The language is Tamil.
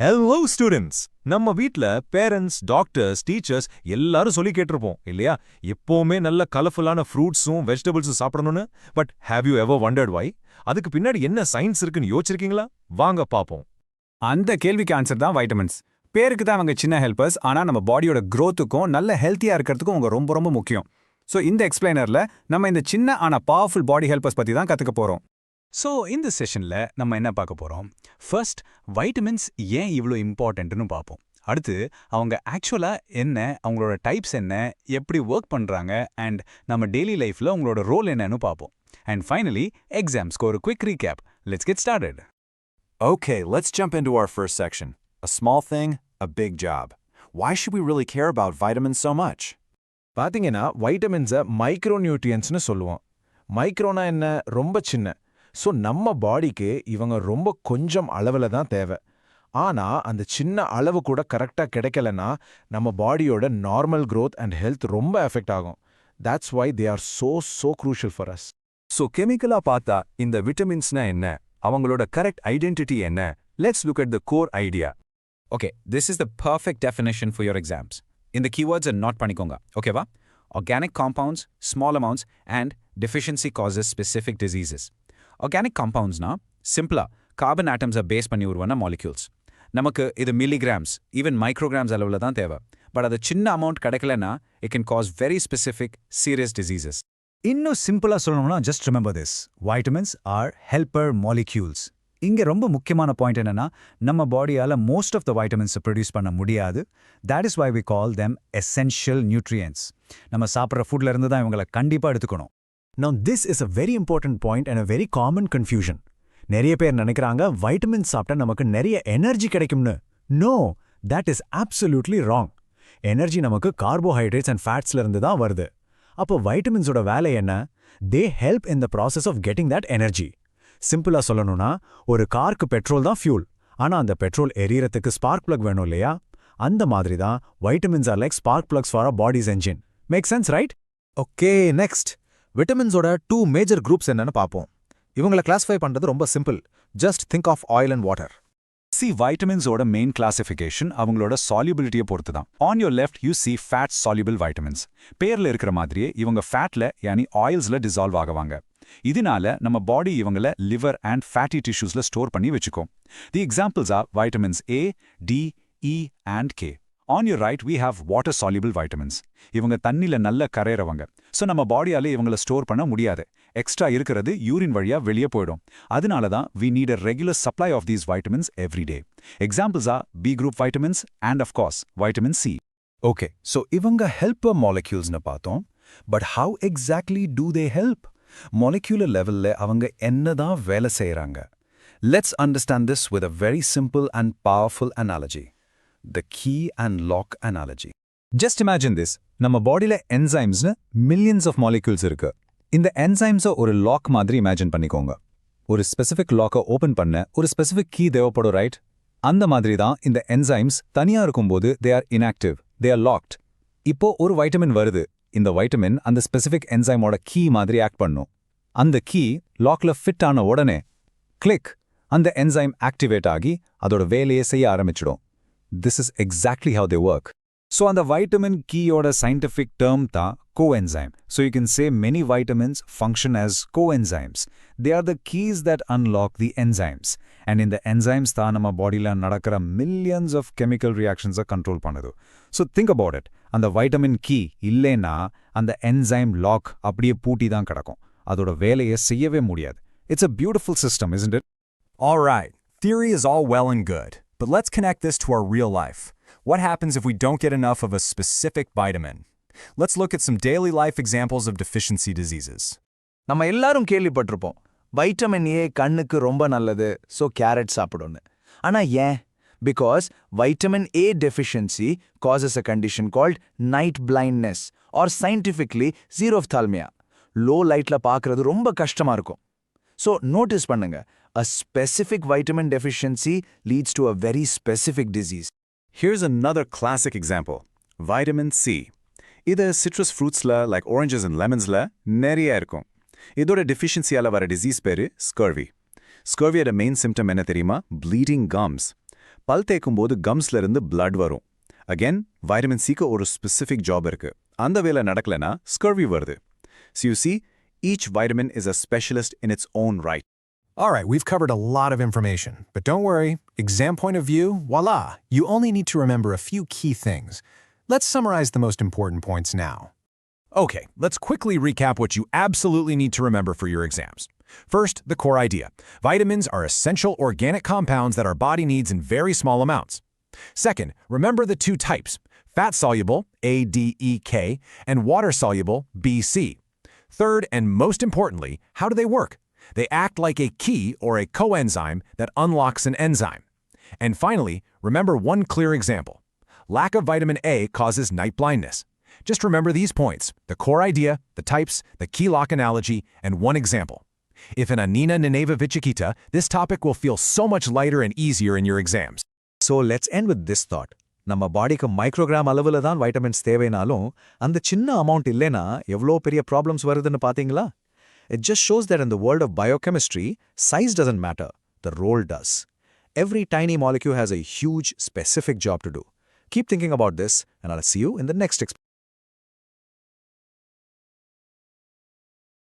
Hello students. நம்ம வீட்ல பேரண்ட்ஸ், டாக்டர்ஸ், டீச்சர்ஸ் எல்லாரும் சொல்லி கேட்டிருப்போம் இல்லையா? எப்பவுமே நல்ல கலர்ஃபுல்லான ஃப்ரூட்ஸும் வெஜிடபிள்ஸும் சாப்பிடணும்னு. But have you ever wondered why? அதுக்கு பின்னாடி என்ன சயின்ஸ் இருக்குன்னு யோசிச்சிருக்கீங்களா? வாங்க பாப்போம். அந்த கேள்விக்கு ஆன்சர் தான் வைட்டமின்ஸ். பேருக்கு தான் அவங்க சின்ன ஹெல்பர்ஸ், ஆனால் நம்ம பாடியோட க்ரோத்துக்கும் நல்ல ஹெல்த்தியாக இருக்கிறதுக்கும் அவங்க ரொம்ப ரொம்ப முக்கியம். ஸோ இந்த எக்ஸ்பிளைனரில் நம்ம இந்த சின்ன ஆனால் பவர்ஃபுல் பாடி ஹெல்பர்ஸ் பற்றி தான் கற்றுக்க போகிறோம். ஸோ இந்த செஷனில் நம்ம என்ன பார்க்க போகிறோம்? ஃபர்ஸ்ட், வைட்டமின்ஸ் ஏன் இவ்வளோ இம்பார்ட்டன்ட்னு பார்ப்போம். அடுத்து அவங்க ஆக்சுவலாக என்ன, அவங்களோட டைப்ஸ் என்ன, எப்படி ஒர்க் பண்ணுறாங்க, அண்ட் நம்ம டெய்லி லைஃப்பில் அவங்களோட ரோல் என்னன்னு பார்ப்போம். அண்ட் ஃபைனலி எக்ஸாம்ஸ்க்கு ஒரு quick recap. Let's get started. Okay, let's jump into our first section. A small thing, a big job. Why should we really care about vitamins so much? பாத்தீங்கன்னா வைட்டமின்ஸை மைக்ரோநியூட்ரியன்ட்ஸ்னு சொல்லுவோம். மைக்ரோனா என்ன? ரொம்ப சின்ன. ஸோ நம்ம பாடிக்கு இவங்க ரொம்ப கொஞ்சம் அளவில் தான் தேவை. ஆனால் அந்த சின்ன அளவு கூட கரெக்டாக கிடைக்கலன்னா நம்ம பாடியோட நார்மல் growth அண்ட் ஹெல்த் ரொம்ப எஃபெக்ட் ஆகும். That's why they are so crucial for us. So கெமிக்கலாக பார்த்தா இந்த விட்டமின்ஸ்னா என்ன, அவங்களோட கரெக்ட் ஐடென்டிட்டி என்ன? Let's look at the core idea. Okay, this is the perfect definition for your exams. இந்த கீவேர்ட்ஸை நோட் பண்ணிக்கோங்க, ஓகேவா? Organic compounds, small amounts, and deficiency causes specific diseases. Organic காம்பவுண்ட்ஸ்னா சிம்பிளா கார்பன் ஆட்டம்ஸை பேஸ் பண்ணி உருவான மாலிக்யூல்ஸ். நமக்கு இது மில்லிகிராம்ஸ், ஈவன் மைக்ரோகிராம்ஸ் அளவில் தான் தேவை. பட் அது சின்ன அமௌண்ட் கிடைக்கலன்னா it can cause very specific serious diseases. இன்னும் சிம்பிளா சொல்லணும்னா just remember this: vitamins are helper molecules. இங்க ரொம்ப முக்கியமான பாயிண்ட் என்னன்னா, நம்ம பாடியால மோஸ்ட் ஆஃப் த வைட்டமின்ஸை ப்ரொடியூஸ் பண்ண முடியாது. That is why we call them essential nutrients. நம்ம சாப்பிட்ற ஃபுட்ல இருந்து தான் இவங்களை கண்டிப்பா எடுத்துக்கணும். Now this is a very important point and a very common confusion. நிறைய பேர் நினைக்கிறாங்க வைட்டமின்ஸ் சாப்பிட்டா நமக்கு நிறைய எனர்ஜி கிடைக்கும்னு. No, that is absolutely wrong. Energy நமக்கு கார்போஹைட்ரேட்ஸ் அண்ட் ஃபேட்ஸ்ல இருந்து தான் வருது. அப்போ வைட்டமின்ஸோட வேலை என்ன? They help in the process of getting that energy. சிம்பிளா சொல்லணும்னா, ஒரு காருக்கு பெட்ரோல் தான் ஃபியூல். ஆனா அந்த பெட்ரோல் எரியறதுக்கு ஸ்பார்க் பிளக் வேணும் இல்லையா? அந்த மாதிரி தான் vitamins are like spark plugs for our body's engine. Make sense, right? Okay, next விட்டமின்ஸோட 2 மேஜர் குரூப்ஸ் என்னன்னு பார்ப்போம். இவங்களை கிளாஸிஃபை பண்றது ரொம்ப simple. Just think of oil and water. சி வைட்டமின்ஸோட மெயின் கிளாசிஃபிகேஷன் அவங்களோட சால்யூபிலிட்டியை பொறுத்து தான். On your left you see fat soluble vitamins. பேர்ல இருக்கிற மாதிரியே இவங்க ஃபேட்ல யானி ஆயில்ஸ்ல டிசால்வ் ஆகுவாங்க. இதனால நம்ம பாடி இவங்கள லிவர் அண்ட் ஃபேட்டி டிஷ்யூஸ்ல ஸ்டோர் பண்ணி வச்சுக்கும். தி examples R vitamins A, D, E and K. On your right, we have water-soluble vitamins. இவங்க தண்ணில நல்ல கரையறவங்க. ஸோ நம்ம பாடியாலே இவங்கள ஸ்டோர் பண்ண முடியாது. எக்ஸ்ட்ரா இருக்கிறது யூரின் வழியா வெளியே போயிடும். அதனால தான் we need a regular supply of these vitamins every day. Examples are B group vitamins and of course vitamin C. Okay, so இவங்க ஹெல்பர் மாலிக்யூல்ஸ்னு பார்த்தோம். But how exactly do they help? Molecular லெவல்ல அவங்க என்னதான் வேலை செய்யறாங்க? Let's understand this with a very simple and powerful analogy. The key and lock analogy. Just imagine this. நம்ம பாடியில என்சைம்ஸ்னு மில்லியன்ஸ் ஆஃப் மாலிக்யூல்ஸ் இருக்கு. இந்த என்சைம்ஸை ஒரு லாக் மாதிரி இமேஜின் பண்ணிக்கோங்க. ஒரு ஸ்பெசிஃபிக் லாக்கை ஓபன் பண்ண ஒரு ஸ்பெசிஃபிக் கீ தேவைப்படும், ரைட்? அந்த மாதிரி தான் இந்த என்சைம்ஸ் தனியா இருக்கும்போது they are inactive, they are locked. இப்போ ஒரு வைட்டமின் வருது. இந்த வைட்டமின் அந்த ஸ்பெசிஃபிக் என்சைமோட கீ மாதிரி ஆக்ட் பண்ணும். அந்த கீ லாக்ல ஃபிட் ஆன உடனே கிளிக், அந்த என்சைம் ஆக்டிவேட் ஆகி அதோட வேலையை செய்ய ஆரம்பிச்சிடும். This is exactly how they work. So on the vitamin keyயோட scientific term tha coenzyme. So you can say many vitamins function as coenzymes. They are the keys that unlock the enzymes. And in the enzymes tha nama bodyla nadakra millions of chemical reactions are control pannadu. So think about it. And the vitamin key illena and the enzyme lock அப்படியே பூட்டி தான் கிடக்கும். அதோட வேலையை செய்யவே முடியாது. It's a beautiful system, isn't it? All right, theory is all well and good. But let's connect this to our real life. What happens if we don't get enough of a specific vitamin? Let's look at some daily life examples of deficiency diseases. நம்ம எல்லாரும் கேள்விப்பட்டிருப்போம், வைட்டமின் ஏ கண்ணுக்கு ரொம்ப நல்லது, ஸோ கேரட் சாப்பிடுன்னு. ஆனால் ஏன்? Because vitamin A deficiency causes a condition called night blindness or scientifically xerophthalmia. Low லைட்ல பார்க்கறது ரொம்ப கஷ்டமா இருக்கும். ஸோ நோட்டீஸ் பண்ணுங்க, a specific vitamin deficiency leads to a very specific disease. Here's another classic example. Vitamin C. Either citrus fruitsla like oranges and lemonsla neriya irukum. Idoda deficiencyala vara disease peru scurvy. Scurvy main symptom enna theriyuma? Bleeding gums. பல் தேய்க்கும்போது கம்ஸ்ல இருந்து blood வரும். Again, vitamin C-க்கு ஒரு specific job இருக்கு. அந்த வேலை நடக்கலனா scurvy வருது. So you see, each vitamin is a specialist in its own right. All right, we've covered a lot of information, but don't worry, exam point of view, voila, you only need to remember a few key things. Let's summarize the most important points now. Okay, let's quickly recap what you absolutely need to remember for your exams. First, the core idea. Vitamins are essential organic compounds that our body needs in very small amounts. Second, remember the two types, fat-soluble, ADEK, and water-soluble, BC. Third, and most importantly, how do they work? They act like a key or a coenzyme that unlocks an enzyme. And finally, remember one clear example. Lack of vitamin A causes night blindness. Just remember these points, the core idea, the types, the key lock analogy, and one example. If an Anina Nineva Vichikita, this topic will feel so much lighter and easier in your exams. So let's end with this thought. நம்ம பாடிக்கு மைக்ரோகிராம் அளவுல தான் வைட்டமின்ஸ் தேவைனாலும் அந்த சின்ன அமௌண்ட் இல்லைனா எவ்வளோ பெரிய ப்ராப்ளம்ஸ் வருதுன்னு பாத்தீங்களா? It just shows that in the world of biochemistry, size doesn't matter, the role does. Every tiny molecule has a huge, specific job to do. Keep thinking about this, and I'll see you in the next experiment.